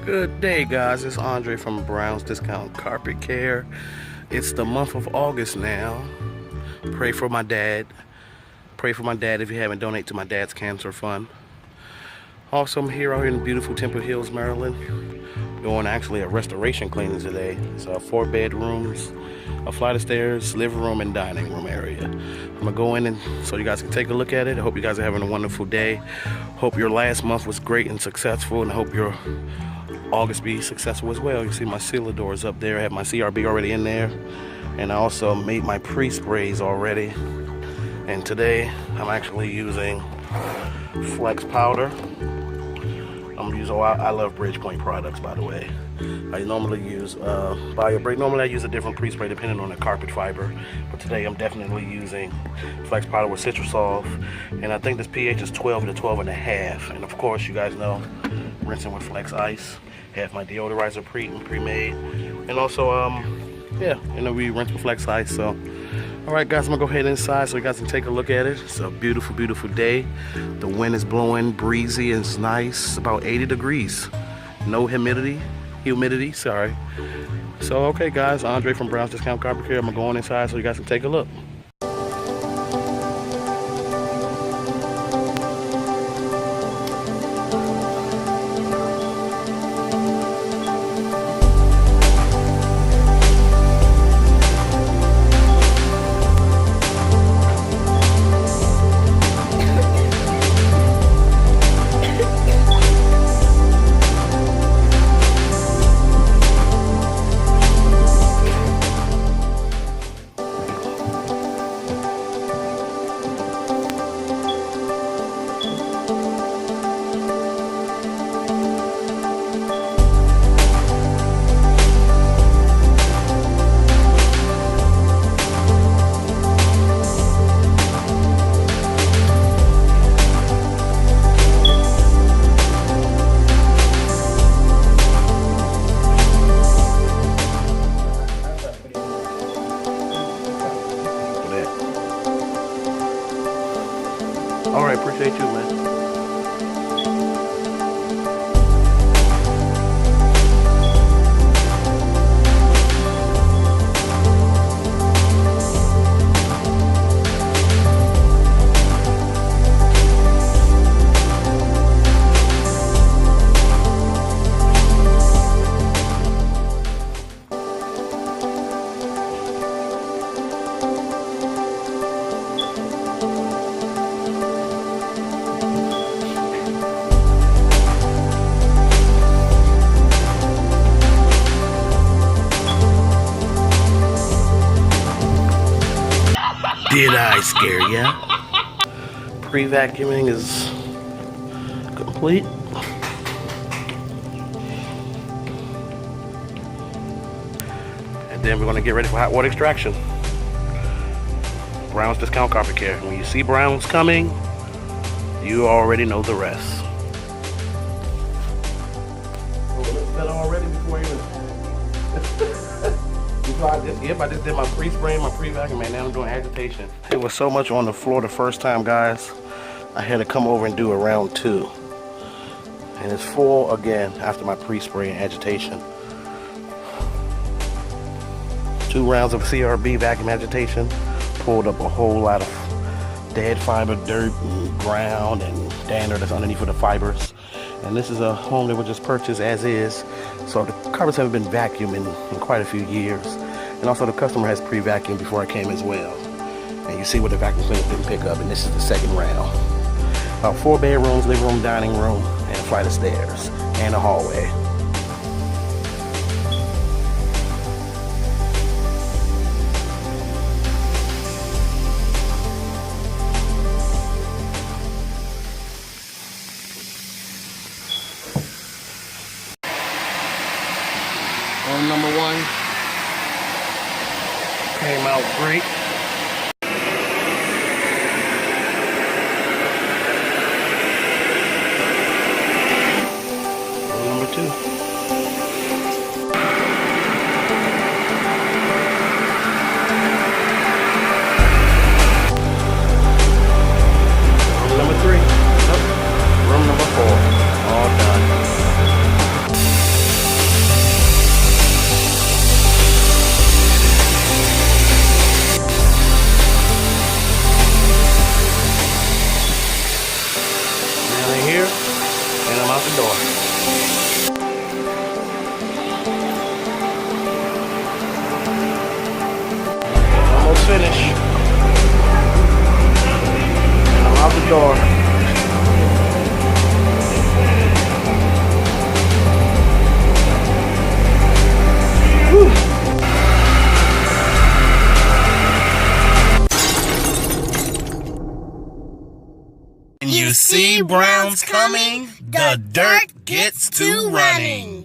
Good day, guys. It's Andre from Brown's Discount Carpet Care. It's the month of August now. Pray for my dad. Pray for my dad if you haven't donated to my dad's cancer fund. Also, I'm here out in beautiful Temple Hills, Maryland, doing actually a restoration cleaning today. It's 4 bedrooms, a flight of stairs, living room, and dining room area. I'm gonna go in and so you guys can take a look at it. I hope you guys are having a wonderful day. Hope your last month was great and successful, and I hope your August be successful as well. You see my sealer doors up there. I have my CRB already in there, and I also made my pre-sprays already. And today I'm actually using Flex powder. I love Bridgepoint products, by the way. I normally use BioBreak. Normally I use a different pre-spray depending on the carpet fiber, but today I'm definitely using Flex powder with Citrusol, and I think this pH is 12 to 12.5. And of course, you guys know, rinsing with Flex Ice. Have my deodorizer pre-made, and also yeah, and then we rinse with Flex Ice. So alright guys, I'm gonna go ahead inside so you guys can take a look at it. It's a beautiful, beautiful day. The wind is blowing, breezy, and it's nice. It's about 80 degrees. No humidity, sorry. So okay guys, Andre from Brown's Discount Carpet Care. I'm gonna go on inside so you guys can take a look. Alright, appreciate you, man. Did I scare ya? Pre-vacuuming is complete. And then we're gonna get ready for hot water extraction. Brown's Discount Carpet Care. When you see Brown's coming, you already know the rest. Oh, it looks better already before even. I just did my pre-spray, my pre-vacuum, and now I'm doing agitation. It was so much on the floor the first time, guys. I had to come over and do a round 2. And it's full again after my pre-spray and agitation. 2 rounds of CRB vacuum agitation. Pulled up a whole lot of dead fiber, dirt, and ground, and dander that's underneath of the fibers. And this is a home that was just purchased as is. So the carpets haven't been vacuuming in quite a few years. And also the customer has pre-vacuumed before I came as well. And you see what the vacuum cleaner didn't pick up, and this is the second round. About 4 bedrooms, living room, dining room, and a flight of stairs, and a hallway. Room number 1 came out great. Room number 2. Room number 3. Nope. Room number 4. All done. out the door. Almost finished. And I'm out the door. When you see browns coming, the dirt gets to running.